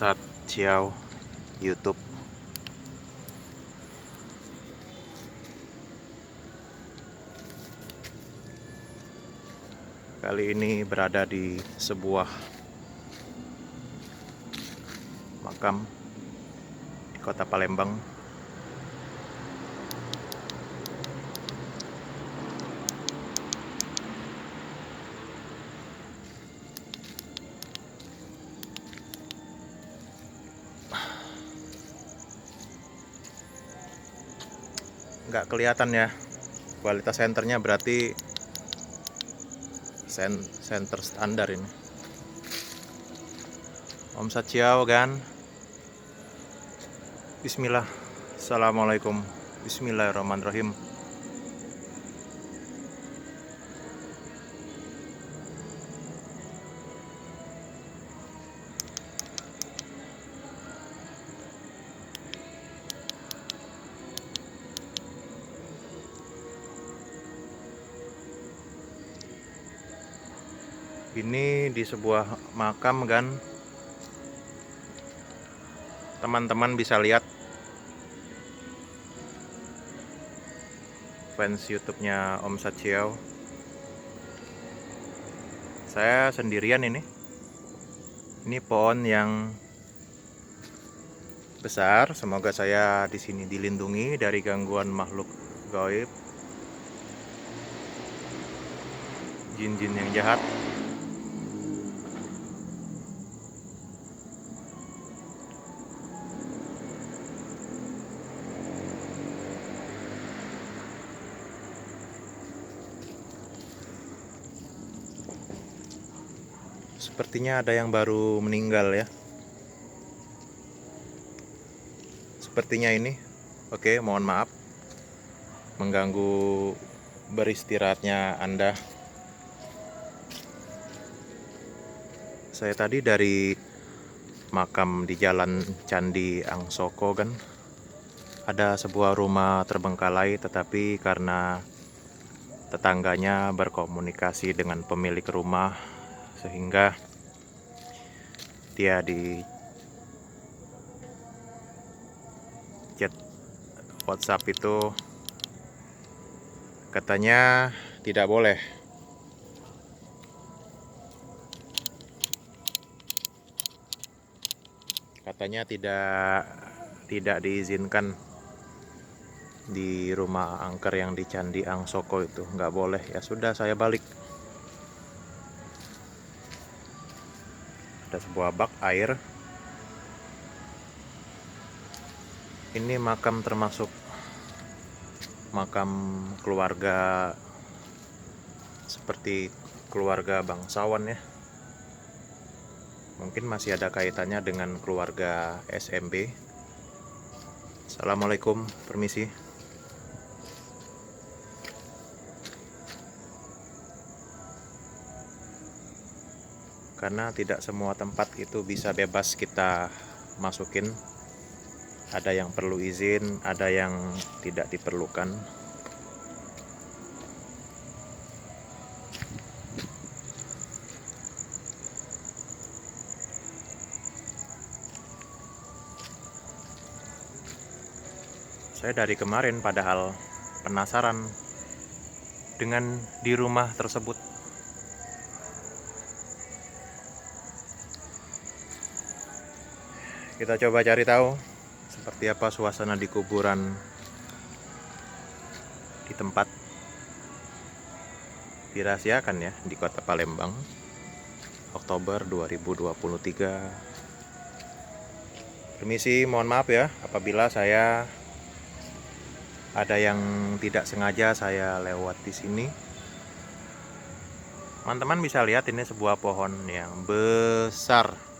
Omsat Ciao YouTube. Kali ini berada di sebuah makam di kota Palembang. Nggak kelihatan ya kualitas senternya, berarti senter standar ini. Omsat Ciao kan. Bismillah. Assalamualaikum. Bismillahirrahmanirrahim. Ini di sebuah makam kan. Teman-teman bisa lihat fans YouTube-nya Omsat Ciao. Saya sendirian ini. Ini pohon yang besar. Semoga saya di sini dilindungi dari gangguan makhluk gaib, jin-jin yang jahat. Sepertinya ada yang baru meninggal ya. Sepertinya ini. Oke, mohon maaf mengganggu beristirahatnya Anda. Saya tadi dari makam di Jalan Candi Angsoko kan. Ada sebuah rumah terbengkalai, tetapi karena tetangganya berkomunikasi dengan pemilik rumah sehingga dia di chat WhatsApp itu katanya tidak boleh. Katanya tidak diizinkan di rumah angker yang di Candi Angsoko itu, nggak boleh. Ya sudah, saya balik. Ada sebuah bak air. Ini makam termasuk makam keluarga seperti keluarga bangsawan ya. Mungkin masih ada kaitannya dengan keluarga SMB. Assalamualaikum, permisi. Karena tidak semua tempat itu bisa bebas kita masukin. Ada yang perlu izin, ada yang tidak diperlukan. Saya dari kemarin padahal penasaran dengan di rumah tersebut. Kita coba cari tahu seperti apa suasana di kuburan di tempat dirahasiakan ya di kota Palembang, Oktober 2023. Permisi, mohon maaf ya apabila saya ada yang tidak sengaja saya lewat di sini. Teman-teman bisa lihat ini sebuah pohon yang besar.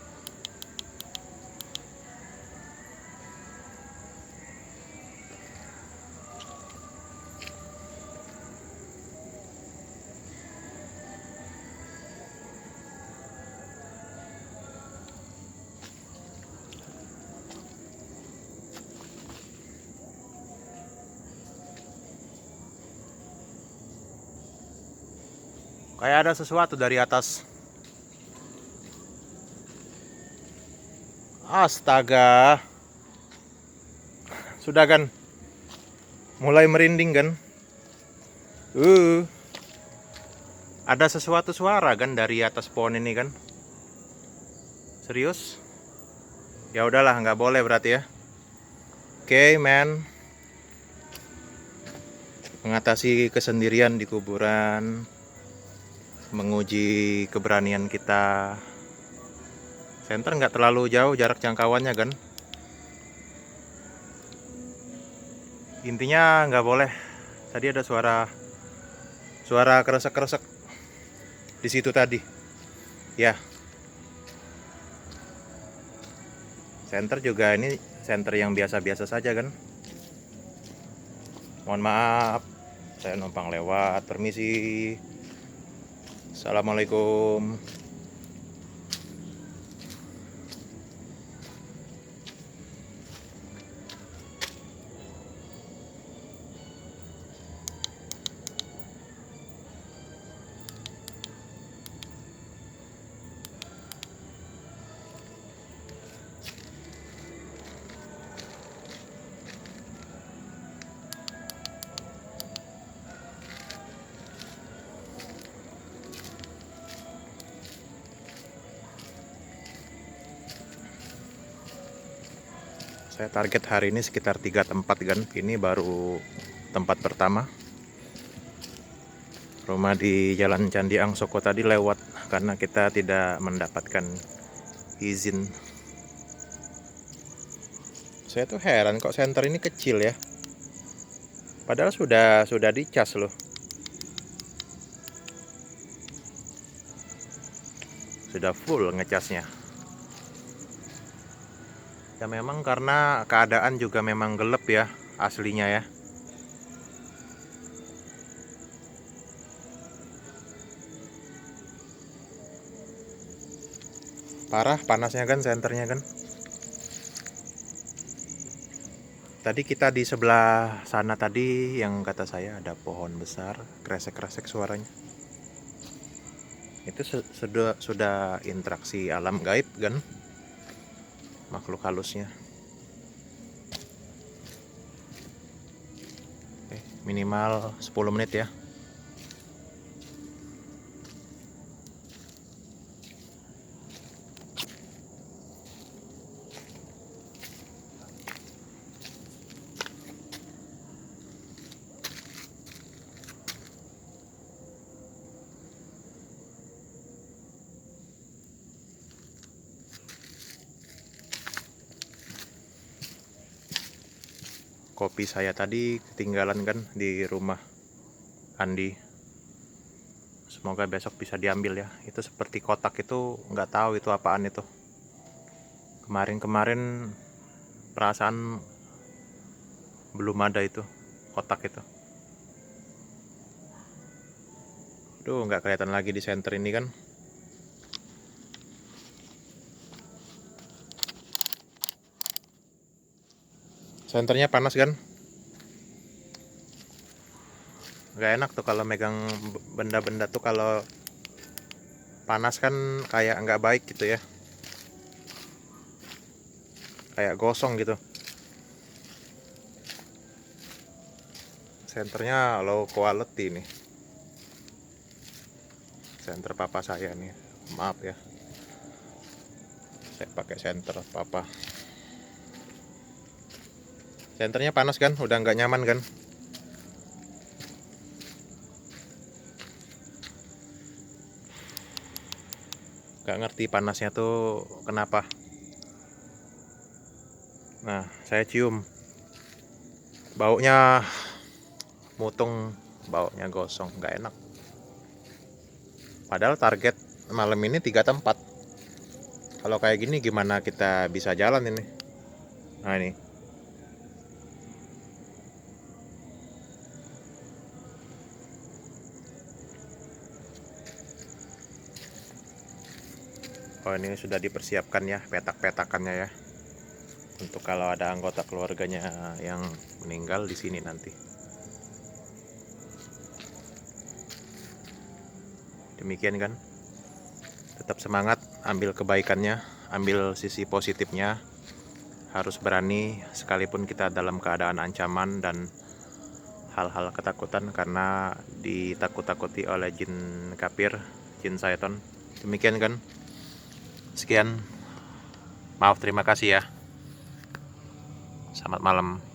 Kayak ada sesuatu dari atas. Astaga, sudah kan mulai merinding kan. Ada sesuatu suara kan dari atas pohon ini kan. Serius? Ya udahlah, nggak boleh berarti ya. Oke, man. Mengatasi kesendirian di kuburan, menguji keberanian kita. Senter nggak terlalu jauh jarak jangkauannya kan. Intinya nggak boleh. Tadi ada suara kresek-kresek di situ tadi. Ya. Senter juga ini senter yang biasa-biasa saja kan. Mohon maaf, saya numpang lewat. Permisi. Assalamualaikum. Saya target hari ini sekitar 3 tempat kan. Ini baru tempat pertama. Rumah di Jalan Candi Angsoko tadi lewat karena kita tidak mendapatkan izin. Saya tuh heran kok senter ini kecil ya. Padahal sudah dicas loh. Sudah full ngecasnya. Ya memang karena keadaan juga memang gelap ya aslinya ya. Parah panasnya kan senternya kan. Tadi kita di sebelah sana tadi yang kata saya ada pohon besar, kresek-kresek suaranya. Itu sudah interaksi alam gaib kan. Makhluk halusnya. Minimal 10 menit ya. Kopi saya tadi ketinggalan kan di rumah Andi. Semoga besok bisa diambil ya. Itu seperti kotak itu, nggak tahu itu apaan itu. Kemarin perasaan belum ada itu kotak itu. Duh, nggak kelihatan lagi di center ini kan. Senternya panas kan. Gak enak tuh kalau megang benda-benda tuh, kalau panas kan kayak nggak baik gitu ya, kayak gosong gitu. Senternya low quality nih, senter papa saya nih, maaf ya, saya pakai senter papa. Senternya panas kan, udah nggak nyaman kan. Gak ngerti panasnya tuh kenapa. Nah, saya cium baunya mutung, baunya gosong, nggak enak. Padahal target malam ini 3 tempat. Kalau kayak gini gimana kita bisa jalan ini? Nah ini. Oh, ini sudah dipersiapkan ya petak-petakannya ya. Untuk kalau ada anggota keluarganya yang meninggal di sini nanti. Demikian kan. Tetap semangat, ambil kebaikannya, ambil sisi positifnya, harus berani sekalipun kita dalam keadaan ancaman dan hal-hal ketakutan, karena ditakut-takuti oleh jin kafir, jin syaitan. Demikian kan. Sekian. Maaf, terima kasih ya. Selamat malam.